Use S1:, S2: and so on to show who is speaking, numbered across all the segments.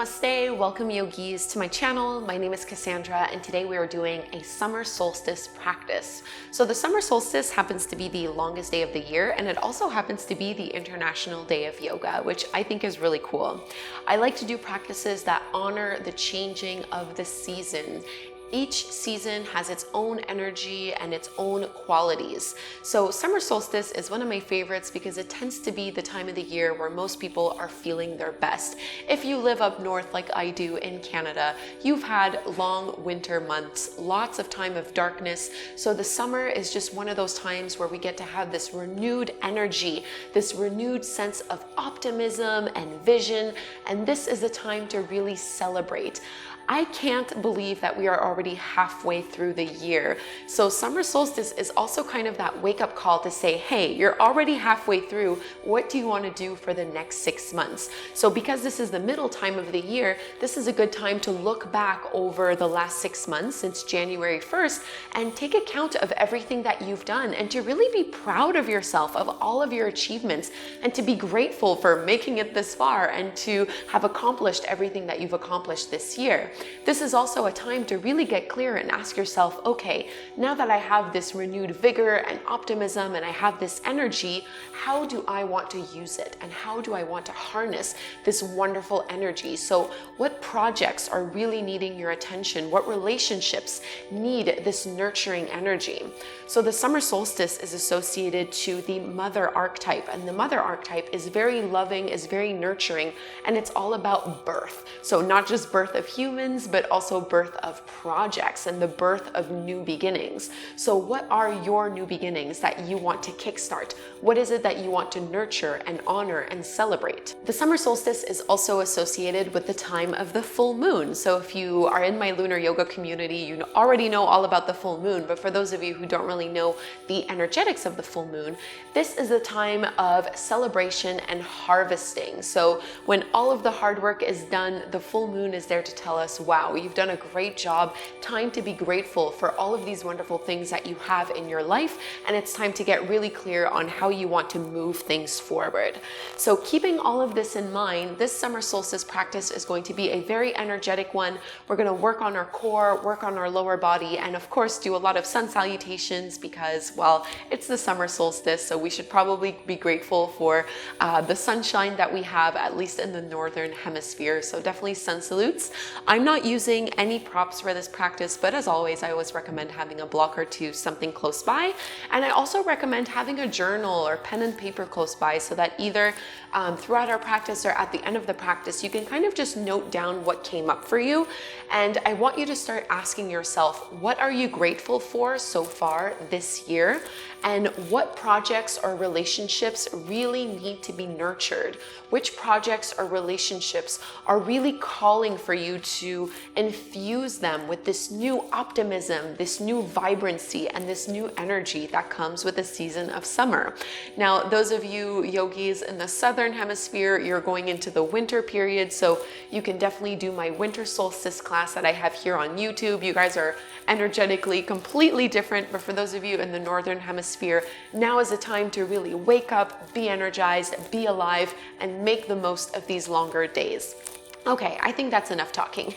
S1: Namaste, welcome yogis to my channel. My name is Kassandra and today we are doing a summer solstice practice. So the summer solstice happens to be the longest day of the year, and it also happens to be the International Day of Yoga, which I think is really cool. I like to do practices that honor the changing of the season. Each season has its own energy and its own qualities. So summer solstice is one of my favorites because it tends to be the time of the year where most people are feeling their best. If you live up north like I do in Canada, you've had long winter months, lots of time of darkness. So the summer is just one of those times where we get to have this renewed energy, this renewed sense of optimism and vision. And this is the time to really celebrate. I can't believe that we are already halfway through the year. So summer solstice is also kind of that wake-up call to say, hey, you're already halfway through. What do you want to do for the next 6 months? So because this is the middle time of the year, this is a good time to look back over the last 6 months since January 1st and take account of everything that you've done and to really be proud of yourself, of all of your achievements, and to be grateful for making it this far and to have accomplished everything that you've accomplished this year. This is also a time to really get clear and ask yourself, okay, now that I have this renewed vigor and optimism and I have this energy, how do I want to use it? And how do I want to harness this wonderful energy? So what projects are really needing your attention? What relationships need this nurturing energy? So the summer solstice is associated to the Mother Archetype, and the Mother Archetype is very loving, is very nurturing, and it's all about birth. So not just birth of humans, but also birth of projects and the birth of new beginnings. So what are your new beginnings that you want to kickstart? What is it that you want to nurture and honor and celebrate? The summer solstice is also associated with the time of the full moon. So if you are in my lunar yoga community, you already know all about the full moon, but for those of you who don't really know the energetics of the full moon, this is a time of celebration and harvesting. So when all of the hard work is done, the full moon is there to tell us, wow, you've done a great job. Time to be grateful for all of these wonderful things that you have in your life. And it's time to get really clear on how you want to move things forward. So keeping all of this in mind, this summer solstice practice is going to be a very energetic one. We're going to work on our core, work on our lower body, and of course do a lot of sun salutations because, well, it's the summer solstice, so we should probably be grateful for the sunshine that we have, at least in the northern hemisphere. So definitely sun salutes. I'm not using any props for this practice, but as always, I always recommend having a block or two, something close by. And I also recommend having a journal or pen and paper close by so that either throughout our practice or at the end of the practice, you can kind of just note down what came up for you. And I want you to start asking yourself, what are you grateful for so far this year? And what projects or relationships really need to be nurtured? Which projects or relationships are really calling for you to infuse them with this new optimism, this new vibrancy, and this new energy that comes with the season of summer? Now, those of you yogis in the southern hemisphere, you're going into the winter period, so you can definitely do my winter solstice class that I have here on YouTube. You guys are energetically completely different, but for those of you in the northern hemisphere, now is the time to really wake up, be energized, be alive, and make the most of these longer days. Okay, I think that's enough talking.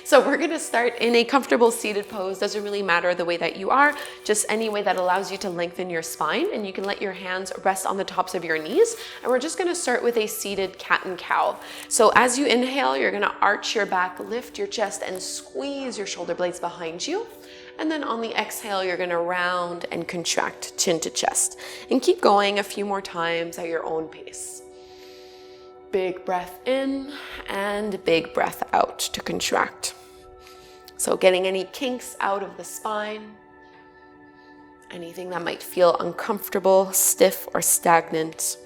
S1: So we're gonna start in a comfortable seated pose. Doesn't really matter the way that you are, just any way that allows you to lengthen your spine, and you can let your hands rest on the tops of your knees. And we're just gonna start with a seated cat and cow. So as you inhale, you're gonna arch your back, lift your chest, and squeeze your shoulder blades behind you. And then on the exhale, you're gonna round and contract chin to chest. And keep going a few more times at your own pace. Big breath in and big breath out to contract. So getting any kinks out of the spine, anything that might feel uncomfortable, stiff, or stagnant.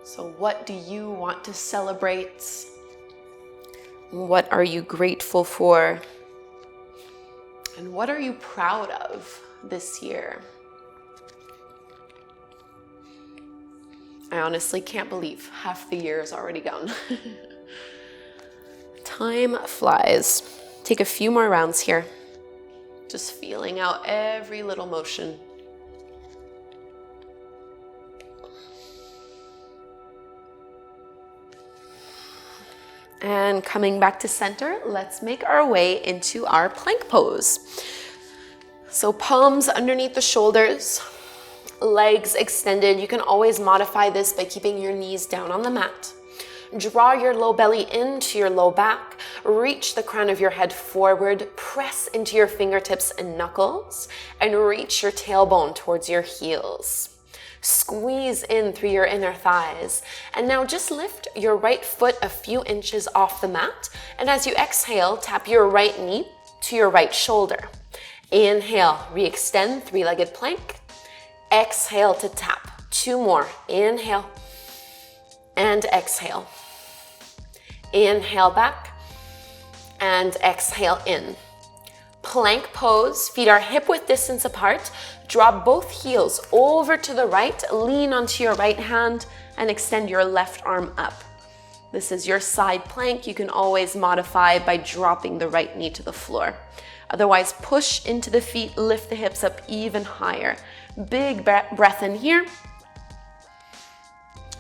S1: So what do you want to celebrate? What are you grateful for? And what are you proud of this year? I honestly can't believe half the year is already gone. Time flies. Take a few more rounds here. Just feeling out every little motion. And coming back to center, let's make our way into our plank pose. So palms underneath the shoulders, legs extended. You can always modify this by keeping your knees down on the mat. Draw your low belly into your low back. Reach the crown of your head forward. Press into your fingertips and knuckles and reach your tailbone towards your heels. Squeeze in through your inner thighs. And now just lift your right foot a few inches off the mat. And as you exhale, tap your right knee to your right shoulder. Inhale, re-extend, three-legged plank. Exhale to tap. 2 more. Inhale and exhale. Inhale back and exhale in. Plank pose, feet are hip-width distance apart. Drop both heels over to the right, lean onto your right hand, and extend your left arm up. This is your side plank. You can always modify by dropping the right knee to the floor. Otherwise, push into the feet, lift the hips up even higher. Big breath in here.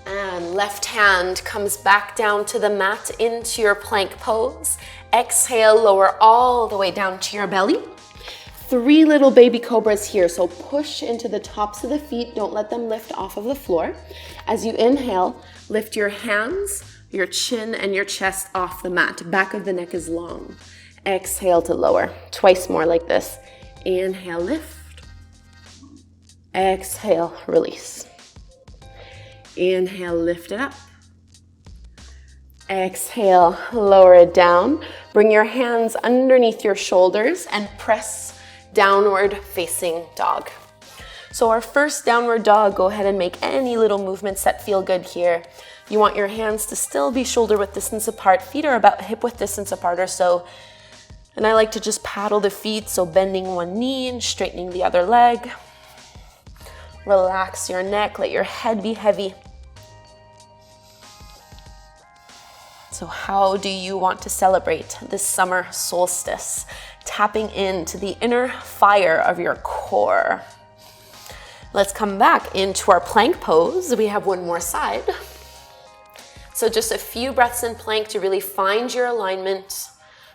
S1: And left hand comes back down to the mat into your plank pose. Exhale, lower all the way down to your belly. 3 little baby cobras here, so push into the tops of the feet. Don't let them lift off of the floor. As you inhale, lift your hands, your chin, and your chest off the mat. Back of the neck is long. Exhale to lower. Twice more like this. Inhale, lift. Exhale, release. Inhale, lift it up. Exhale, lower it down. Bring your hands underneath your shoulders and press downward facing dog. So our first downward dog, go ahead and make any little movements that feel good here. You want your hands to still be shoulder width distance apart. Feet are about hip width distance apart or so. And I like to just paddle the feet, so bending one knee and straightening the other leg. Relax your neck, let your head be heavy. So how do you want to celebrate this summer solstice? Tapping into the inner fire of your core. Let's come back into our plank pose. We have one more side. So just a few breaths in plank to really find your alignment.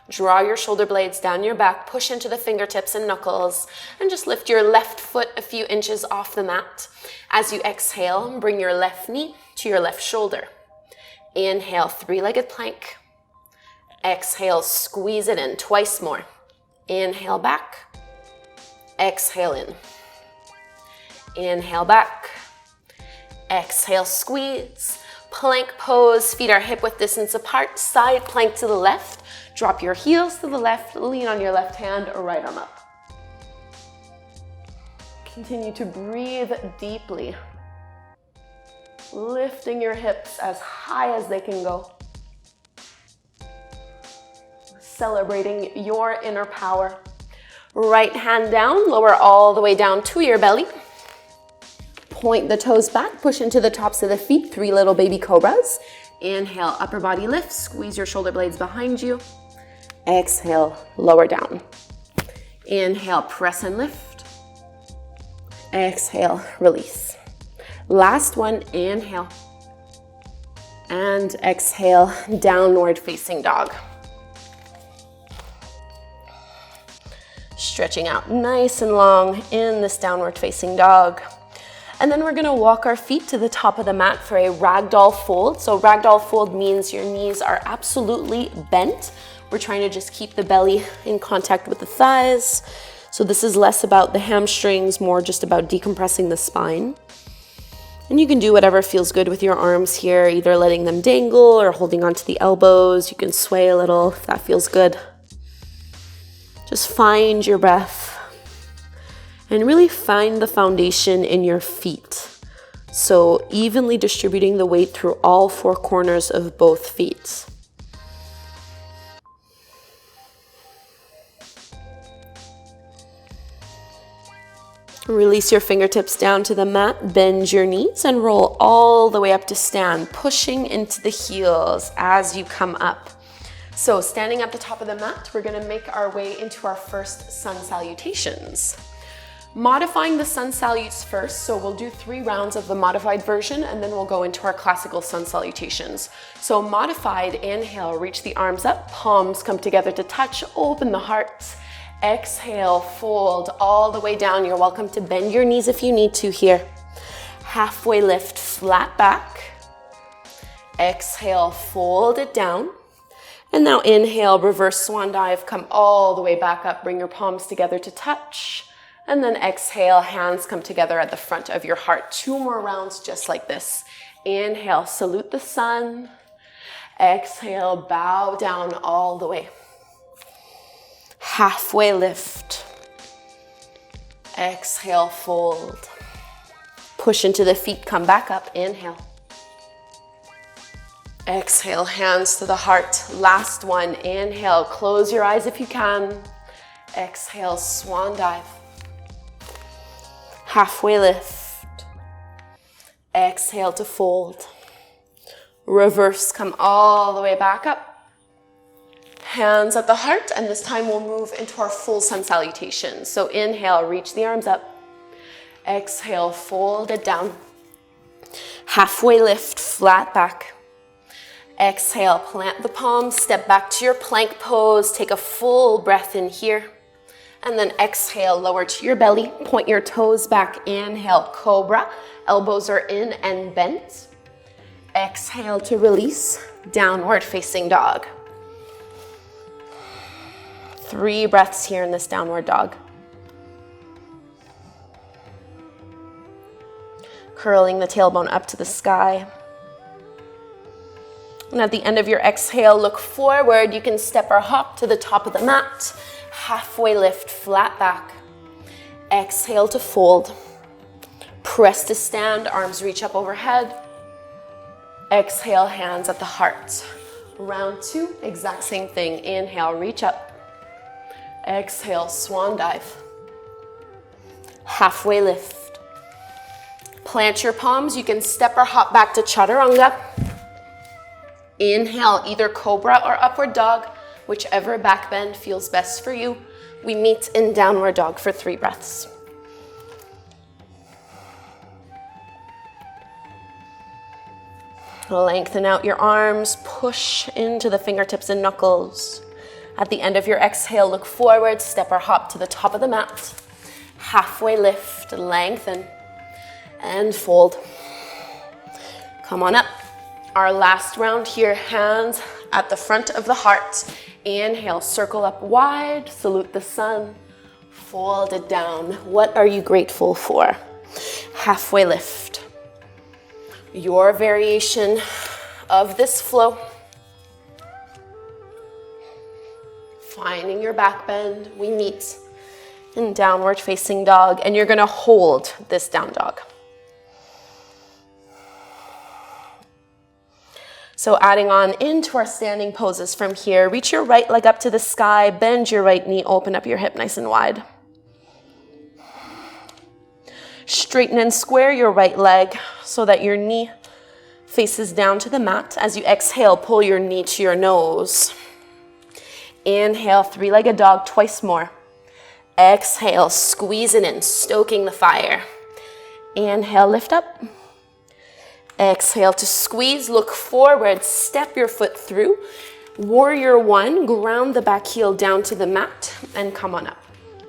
S1: Draw your shoulder blades down your back, push into the fingertips and knuckles, and just lift your left foot a few inches off the mat. As you exhale, bring your left knee to your left shoulder. Inhale, 3-legged plank. Exhale, squeeze it in. Twice more. Inhale back. Exhale in. Inhale back. Exhale, squeeze. Plank pose, feet are hip width distance apart. Side plank to the left. Drop your heels to the left, lean on your left hand or right arm up. Continue to breathe deeply. Lifting your hips as high as they can go. Celebrating your inner power. Right hand down, lower all the way down to your belly. Point the toes back, push into the tops of the feet, 3 little baby cobras. Inhale, upper body lift, squeeze your shoulder blades behind you. Exhale, lower down. Inhale, press and lift. Exhale, release. Last one, inhale. And exhale, downward facing dog. Stretching out nice and long in this downward facing dog. And then we're gonna walk our feet to the top of the mat for a ragdoll fold. So ragdoll fold means your knees are absolutely bent. We're trying to just keep the belly in contact with the thighs. So this is less about the hamstrings, more just about decompressing the spine. And you can do whatever feels good with your arms here, either letting them dangle or holding onto the elbows. You can sway a little if that feels good. Just find your breath and really find the foundation in your feet. So evenly distributing the weight through all 4 corners of both feet. Release your fingertips down to the mat, bend your knees and roll all the way up to stand, pushing into the heels as you come up. So standing at the top of the mat, we're gonna make our way into our first sun salutations. Modifying the sun salutes first, so we'll do 3 rounds of the modified version and then we'll go into our classical sun salutations. So modified, inhale, reach the arms up, palms come together to touch, open the heart. Exhale, fold all the way down. You're welcome to bend your knees if you need to here. Halfway lift, flat back. Exhale, fold it down. And now inhale, reverse swan dive, come all the way back up, bring your palms together to touch. And then exhale, hands come together at the front of your heart. 2 more rounds just like this. Inhale, salute the sun. Exhale, bow down all the way. Halfway lift. Exhale, fold. Push into the feet, come back up, inhale. Exhale, hands to the heart. Last one, inhale, close your eyes if you can. Exhale, swan dive. Halfway lift. Exhale to fold. Reverse, come all the way back up. Hands at the heart, and this time we'll move into our full sun salutation. So inhale, reach the arms up. Exhale, fold it down. Halfway lift, flat back. Exhale, plant the palms, step back to your plank pose. Take a full breath in here. And then exhale, lower to your belly, point your toes back, inhale, cobra, elbows are in and bent. Exhale to release, downward facing dog. 3 breaths here in this downward dog. Curling the tailbone up to the sky. And at the end of your exhale, look forward. You can step or hop to the top of the mat. Halfway lift, flat back. Exhale to fold. Press to stand, arms reach up overhead. Exhale, hands at the heart. Round 2, exact same thing. Inhale, reach up. Exhale, swan dive. Halfway lift. Plant your palms. You can step or hop back to chaturanga. Inhale, either cobra or upward dog, whichever back bend feels best for you. We meet in downward dog for 3 breaths. Lengthen out your arms, push into the fingertips and knuckles. At the end of your exhale, look forward, step or hop to the top of the mat. Halfway lift, lengthen, and fold. Come on up. Our last round here, hands at the front of the heart. Inhale, circle up wide, salute the sun, fold it down. What are you grateful for? Halfway lift. Your variation of this flow. Finding your back bend. We meet in downward facing dog, and you're gonna hold this down dog. So adding on into our standing poses from here, reach your right leg up to the sky, bend your right knee, open up your hip nice and wide. Straighten and square your right leg so that your knee faces down to the mat. As you exhale, pull your knee to your nose. Inhale, 3-legged dog, twice more. Exhale, squeeze it in, stoking the fire. Inhale, lift up. Exhale to squeeze, look forward, step your foot through. Warrior 1, ground the back heel down to the mat and come on up.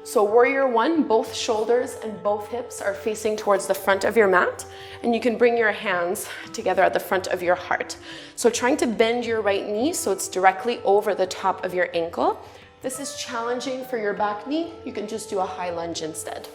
S1: So Warrior 1, both shoulders and both hips are facing towards the front of your mat, and you can bring your hands together at the front of your heart. So trying to bend your right knee so it's directly over the top of your ankle. This is challenging for your back knee. You can just do a high lunge instead.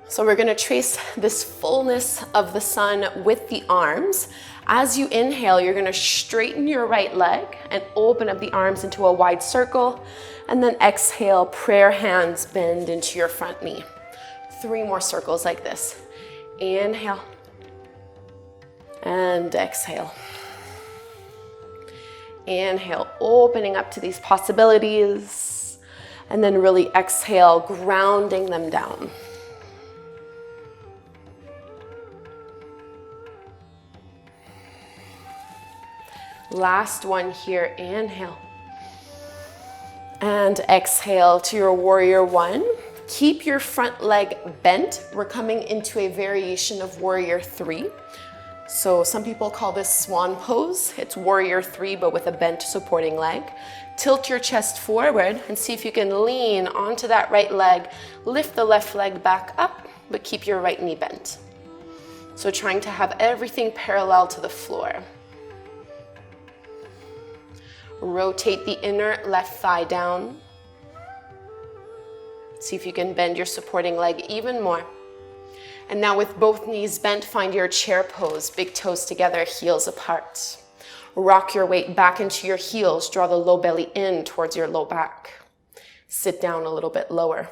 S1: So we're gonna trace this fullness of the sun with the arms. As you inhale, you're gonna straighten your right leg and open up the arms into a wide circle. And then exhale, prayer hands bend into your front knee. 3 more circles like this. Inhale. And exhale. Inhale, opening up to these possibilities. And then really exhale, grounding them down. Last one here, inhale. And exhale to your warrior one. Keep your front leg bent. We're coming into a variation of warrior three. So some people call this swan pose. It's warrior three, but with a bent supporting leg. Tilt your chest forward and see if you can lean onto that right leg. Lift the left leg back up, but keep your right knee bent. So trying to have everything parallel to the floor. Rotate the inner left thigh down. See if you can bend your supporting leg even more. And now with both knees bent, find your chair pose. Big toes together, heels apart. Rock your weight back into your heels. Draw the low belly in towards your low back. Sit down a little bit lower.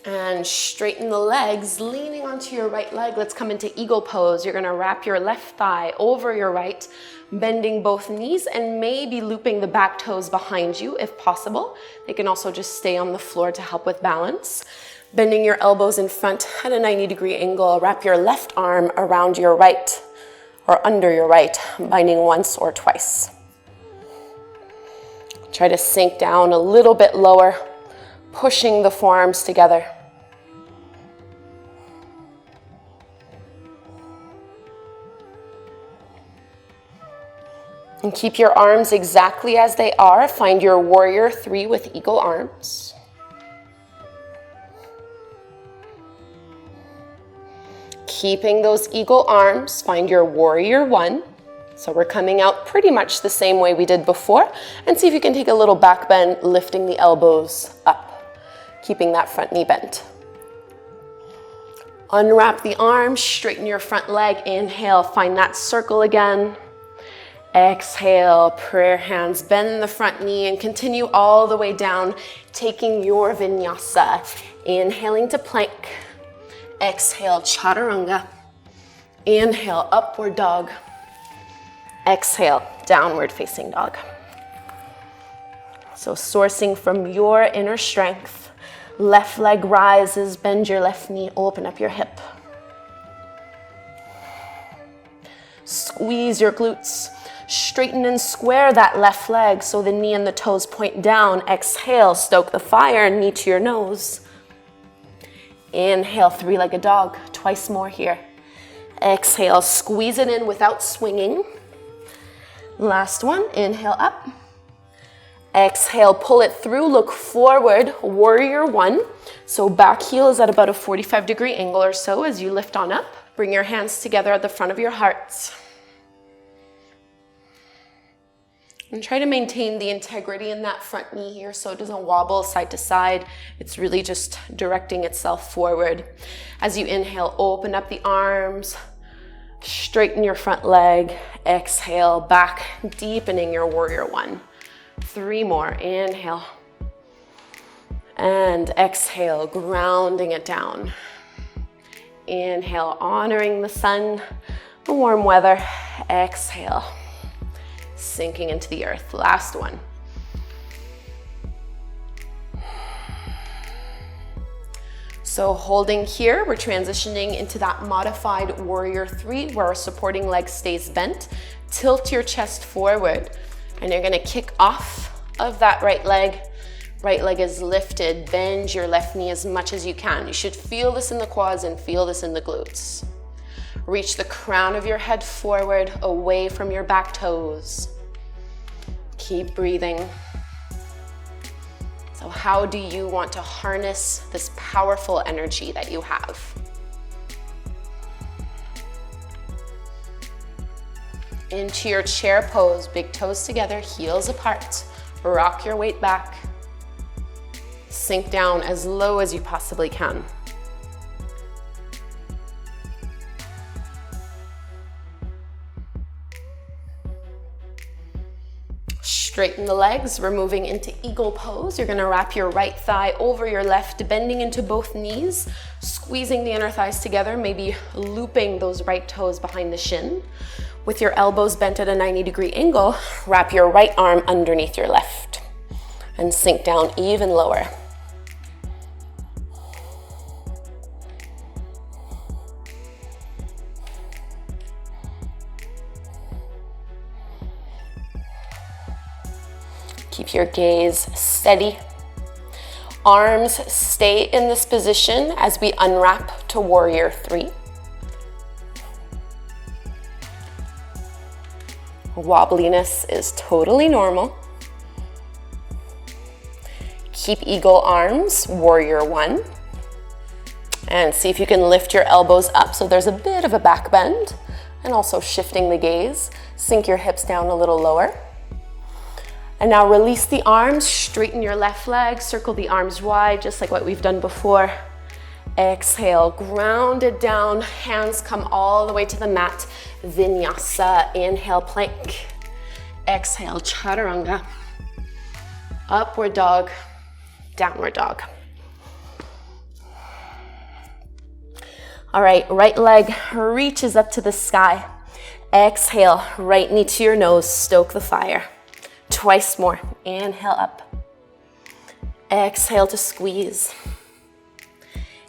S1: And straighten the legs, leaning onto your right leg. Let's come into eagle pose. You're gonna wrap your left thigh over your right, bending both knees and maybe looping the back toes behind you if possible. They can also just stay on the floor to help with balance. Bending your elbows in front at a 90-degree angle. Wrap your left arm around your right or under your right, binding once or twice. Try to sink down a little bit lower, pushing the forearms together. And keep your arms exactly as they are. Find your warrior three with eagle arms. Keeping those eagle arms, find your warrior one. So we're coming out pretty much the same way we did before. And see if you can take a little back bend, lifting the elbows up, keeping that front knee bent. Unwrap the arms, straighten your front leg. Inhale, find that circle again. Exhale, prayer hands, bend the front knee and continue all the way down, taking your vinyasa. Inhaling to plank. Exhale, chaturanga. Inhale, upward dog. Exhale, downward facing dog. So sourcing from your inner strength. Left leg rises, bend your left knee, open up your hip. Squeeze your glutes. Straighten and square that left leg so the knee and the toes point down. Exhale, stoke the fire, knee to your nose. Inhale, three-legged dog, twice more here. Exhale, squeeze it in without swinging. Last one, inhale up. Exhale, pull it through, look forward, warrior one. So back heel is at about a 45-degree angle or so as you lift on up. Bring your hands together at the front of your heart. And try to maintain the integrity in that front knee here so it doesn't wobble side to side. It's really just directing itself forward. As you inhale, open up the arms, straighten your front leg. Exhale, back, deepening your warrior one. Three more, inhale. And exhale, grounding it down. Inhale, honoring the sun, the warm weather. Exhale. Sinking into the earth. Last one. So holding here, we're transitioning into that modified warrior three where our supporting leg stays bent. Tilt your chest forward and you're gonna kick off of that right leg. Right leg is lifted. Bend your left knee as much as you can. You should feel this in the quads and feel this in the glutes. Reach the crown of your head forward, away from your back toes. Keep breathing. So how do you want to harness this powerful energy that you have? Into your chair pose, big toes together, heels apart. Rock your weight back. Sink down as low as you possibly can. Straighten the legs. We're moving into eagle pose. You're gonna wrap your right thigh over your left, bending into both knees, squeezing the inner thighs together, maybe looping those right toes behind the shin. With your elbows bent at a 90-degree angle, wrap your right arm underneath your left and sink down even lower. keep your gaze steady. Arms stay in this position as we unwrap to warrior 3. Wobbliness is totally normal. Keep eagle arms, warrior 1. And see if you can lift your elbows up so there's a bit of a back bend, and also shifting the gaze. Sink your hips down a little lower. And now release the arms, straighten your left leg, circle the arms wide, just like what we've done before. Exhale, ground it down, hands come all the way to the mat. Vinyasa, inhale, plank. Exhale, chaturanga. Upward dog, downward dog. All right, right leg reaches up to the sky. Exhale, right knee to your nose, stoke the fire. Twice more, inhale up. Exhale to squeeze.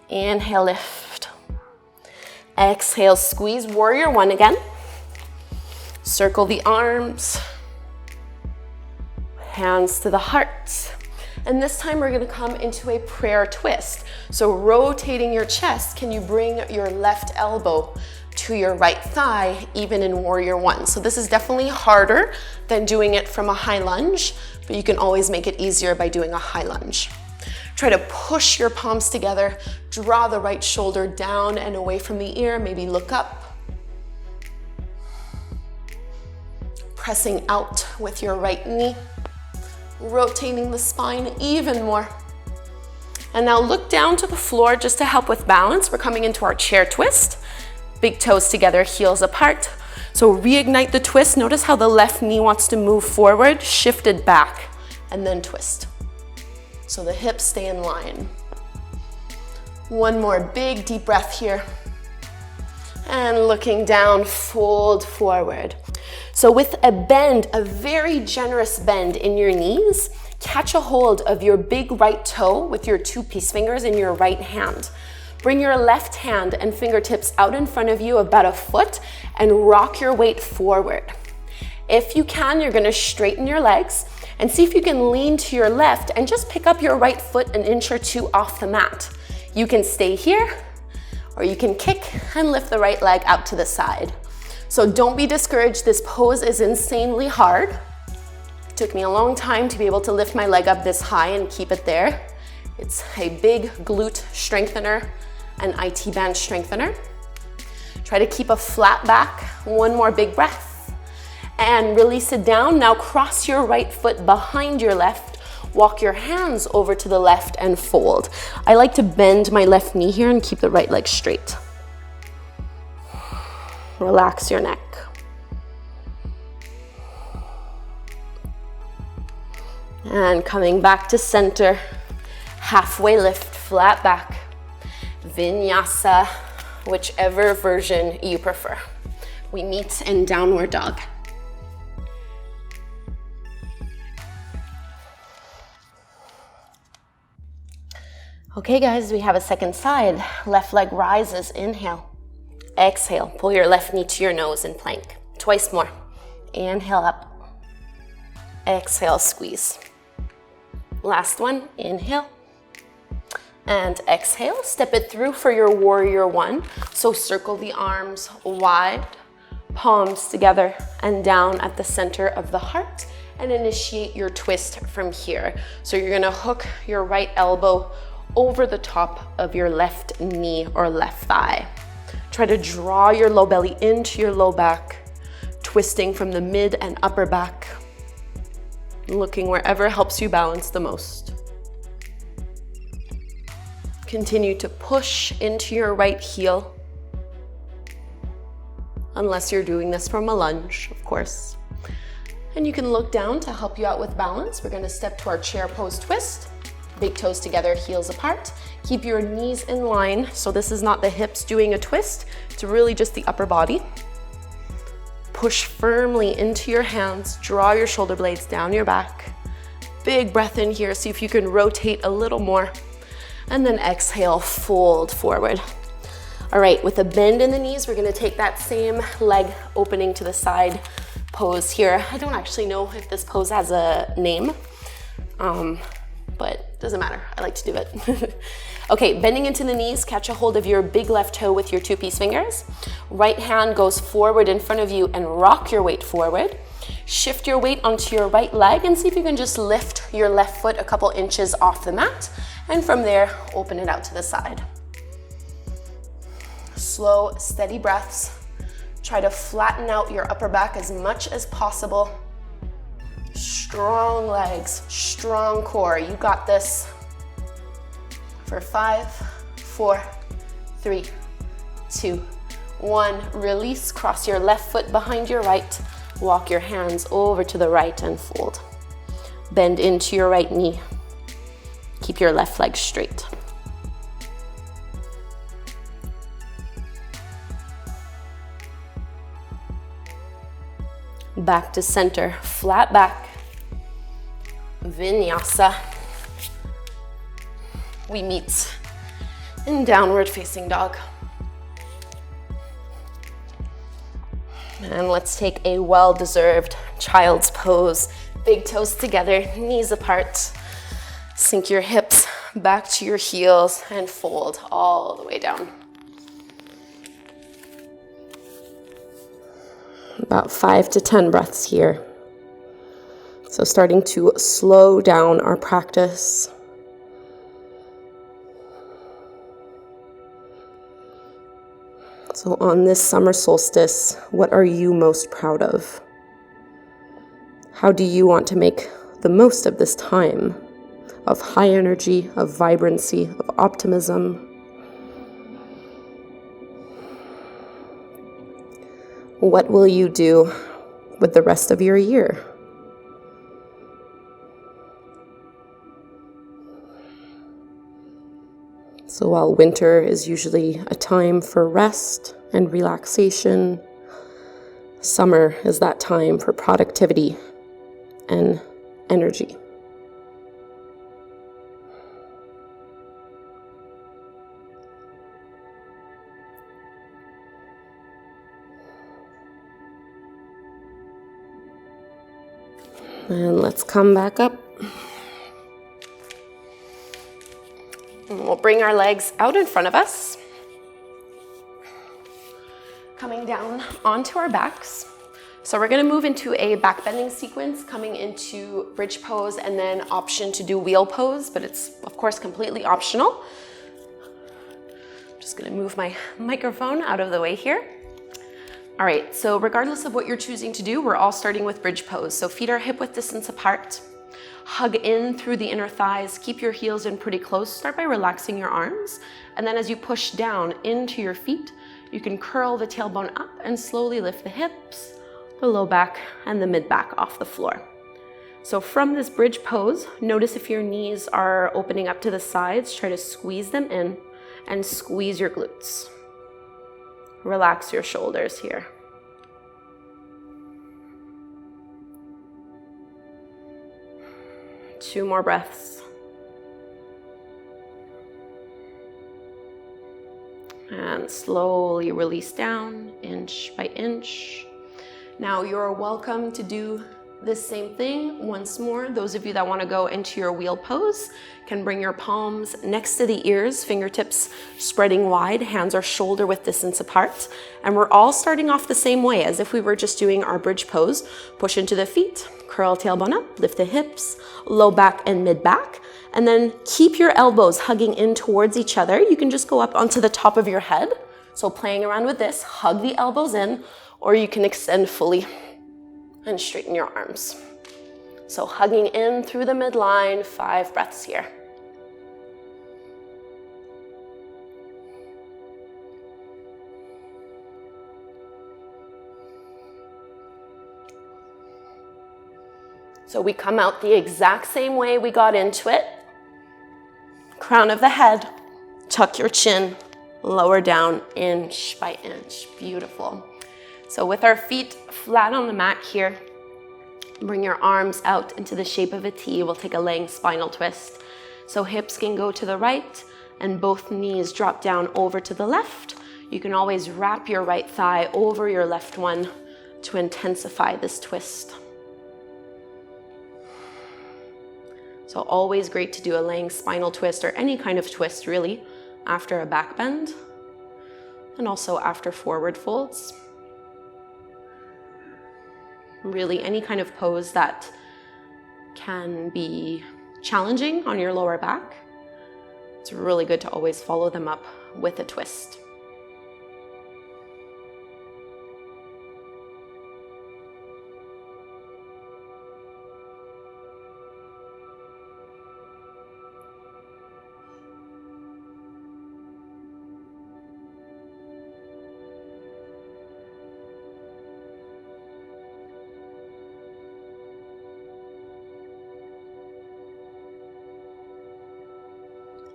S1: Inhale, lift. Exhale, squeeze, warrior 1 again. Circle the arms. Hands to the heart. And this time we're gonna come into a prayer twist. So rotating your chest, can you bring your left elbow to your right thigh, even in warrior 1? So this is definitely harder than doing it from a high lunge, but you can always make it easier by doing a high lunge. Try to push your palms together, draw the right shoulder down and away from the ear, maybe look up. Pressing out with your right knee, rotating the spine even more. And now look down to the floor just to help with balance. We're coming into our chair twist. Big toes together, heels apart. So reignite the twist. Notice how the left knee wants to move forward, shifted back, and then twist. So the hips stay in line. One more big deep breath here. And looking down, fold forward. So with a bend, a very generous bend in your knees, catch a hold of your big right toe with your 2 peace fingers in your right hand. Bring your left hand and fingertips out in front of you about a foot and rock your weight forward. If you can, you're gonna straighten your legs and see if you can lean to your left and just pick up your right foot an inch or 2 off the mat. You can stay here, or you can kick and lift the right leg out to the side. So don't be discouraged. This pose is insanely hard. It took me a long time to be able to lift my leg up this high and keep it there. It's a big glute strengthener, an IT band strengthener. Try to keep a flat back. One more big breath. And release it down. Now cross your right foot behind your left. Walk your hands over to the left and fold. I like to bend my left knee here and keep the right leg straight. Relax your neck. And coming back to center. Halfway lift, flat back. Vinyasa, whichever version you prefer. We meet in downward dog. Okay guys, we have a second side. Left leg rises, inhale. Exhale, pull your left knee to your nose and plank. Twice more. Inhale up. Exhale, squeeze. Last one, inhale. And exhale, step it through for your warrior 1. So circle the arms wide, palms together and down at the center of the heart, and initiate your twist from here. So you're gonna hook your right elbow over the top of your left knee or left thigh. Try to draw your low belly into your low back, twisting from the mid and upper back, looking wherever helps you balance the most. Continue to push into your right heel, unless you're doing this from a lunge, of course. And you can look down to help you out with balance. We're gonna step to our chair pose twist. Big toes together, heels apart. Keep your knees in line. So this is not the hips doing a twist. It's really just the upper body. Push firmly into your hands. Draw your shoulder blades down your back. Big breath in here. See if you can rotate a little more. And then exhale, fold forward. All right, with a bend in the knees, we're gonna take that same leg opening to the side pose here. I don't actually know if this pose has a name. but doesn't matter. I like to do it. Okay, bending into the knees, catch a hold of your big left toe with your 2-piece fingers. Right hand goes forward in front of you and rock your weight forward. Shift your weight onto your right leg and see if you can just lift your left foot a couple inches off the mat. And from there, open it out to the side. Slow, steady breaths. Try to flatten out your upper back as much as possible. Strong legs, strong core. You got this. For 5, 4, 3, 2, 1. Release, cross your left foot behind your right. Walk your hands over to the right and fold. Bend into your right knee. Keep your left leg straight. Back to center, flat back. Vinyasa. We meet in downward facing dog. And let's take a well-deserved child's pose. Big toes together, knees apart. Sink your hips back to your heels and fold all the way down. About 5 to 10 breaths here. So starting to slow down our practice. So on this summer solstice, what are you most proud of? How do you want to make the most of this time of high energy, of vibrancy, of optimism? What will you do with the rest of your year? So while winter is usually a time for rest and relaxation, summer is that time for productivity and energy. And let's come back up. And we'll bring our legs out in front of us. Coming down onto our backs. So we're gonna move into a back bending sequence, coming into bridge pose and then option to do wheel pose, but it's of course completely optional. I'm just gonna move my microphone out of the way here. All right, so regardless of what you're choosing to do, we're all starting with bridge pose. So feet are hip width distance apart. Hug in through the inner thighs. Keep your heels in pretty close. Start by relaxing your arms. And then as you push down into your feet, you can curl the tailbone up and slowly lift the hips, the low back, and the mid back off the floor. So from this bridge pose, notice if your knees are opening up to the sides. Try to squeeze them in and squeeze your glutes. Relax your shoulders here. Two more breaths. And slowly release down, inch by inch. Now you're welcome to do this same thing once more. Those of you that want to go into your wheel pose can bring your palms next to the ears, fingertips spreading wide, hands are shoulder width distance apart. And we're all starting off the same way as if we were just doing our bridge pose. Push into the feet, curl tailbone up, lift the hips, low back and mid back. And then keep your elbows hugging in towards each other. You can just go up onto the top of your head. So playing around with this, hug the elbows in, or you can extend fully and straighten your arms. So hugging in through the midline, 5 breaths here. So we come out the exact same way we got into it. Crown of the head, tuck your chin, lower down inch by inch. Beautiful. So with our feet flat on the mat here, bring your arms out into the shape of a T. We'll take a laying spinal twist. So hips can go to the right and both knees drop down over to the left. You can always wrap your right thigh over your left one to intensify this twist. So always great to do a laying spinal twist or any kind of twist really after a back bend and also after forward folds. Really any kind of pose that can be challenging on your lower back. It's really good to always follow them up with a twist.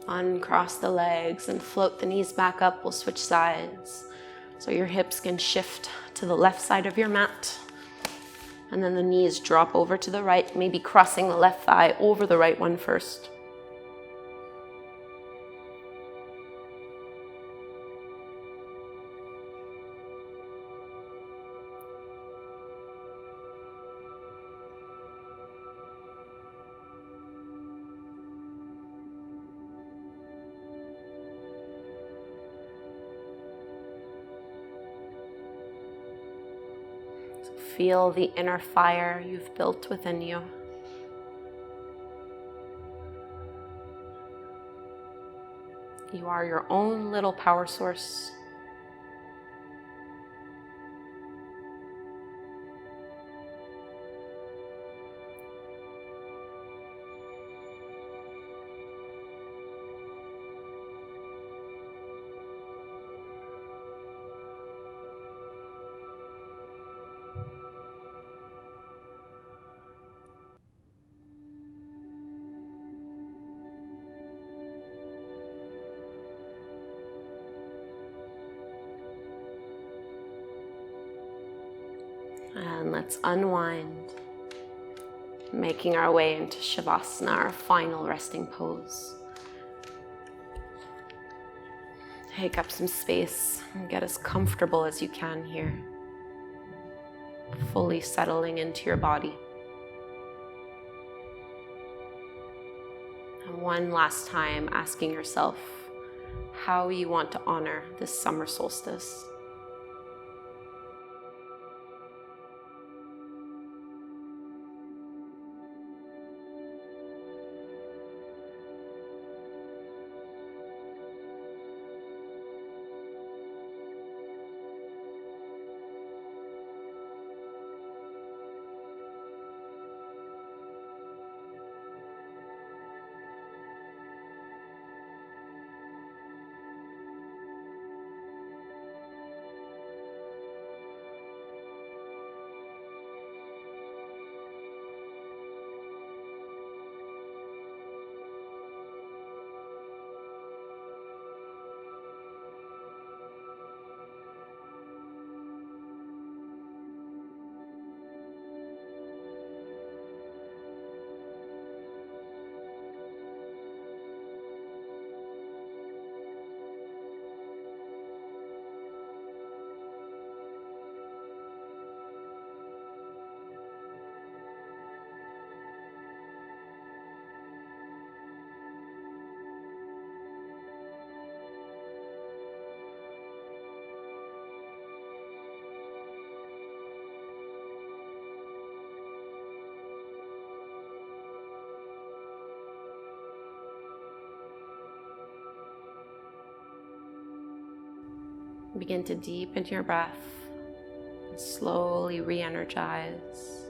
S1: Uncross the legs and float the knees back up. We'll switch sides. So your hips can shift to the left side of your mat. And then the knees drop over to the right, maybe crossing the left thigh over the right one first. Feel the inner fire you've built within you. You are your own little power source. And let's unwind, making our way into Savasana, our final resting pose. Take up some space and get as comfortable as you can here, fully settling into your body. And one last time, asking yourself how you want to honor this summer solstice. Begin to deepen your breath and slowly re-energize,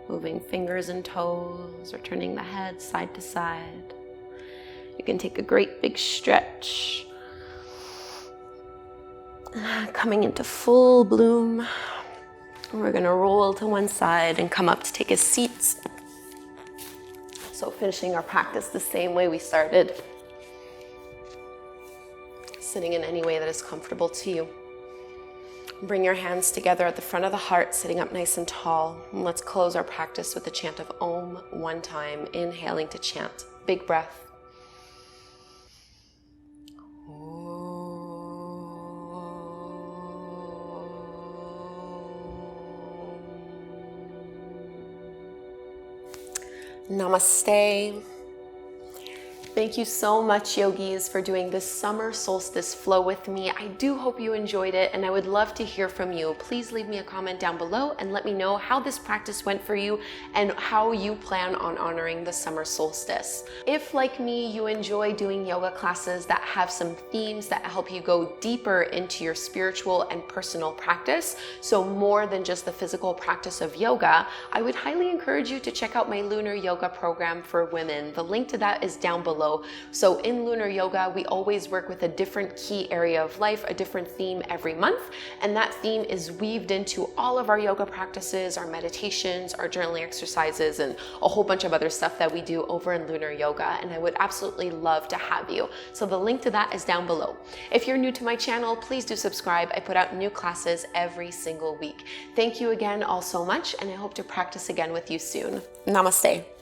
S1: moving fingers and toes or turning the head side to side. You can take a great big stretch, coming into full bloom. We're going to roll to one side and come up to take a seat. So finishing our practice the same way we started. Sitting in any way that is comfortable to you. Bring your hands together at the front of the heart, sitting up nice and tall. And let's close our practice with the chant of Om one time, inhaling to chant. Big breath. Namaste. Thank you so much, yogis, for doing this summer solstice flow with me. I do hope you enjoyed it, and I would love to hear from you. Please leave me a comment down below and let me know how this practice went for you and how you plan on honoring the summer solstice. If, like me, you enjoy doing yoga classes that have some themes that help you go deeper into your spiritual and personal practice, so more than just the physical practice of yoga, I would highly encourage you to check out my lunar yoga program for women. The link to that is down below. So in lunar yoga, we always work with a different key area of life, a different theme every month, and that theme is weaved into all of our yoga practices, our meditations, our journaling exercises, and a whole bunch of other stuff that we do over in lunar yoga, and I would absolutely love to have you. So the link to that is down below. If you're new to my channel, please do subscribe. I put out new classes every single week. Thank you again all so much, and I hope to practice again with you soon. Namaste.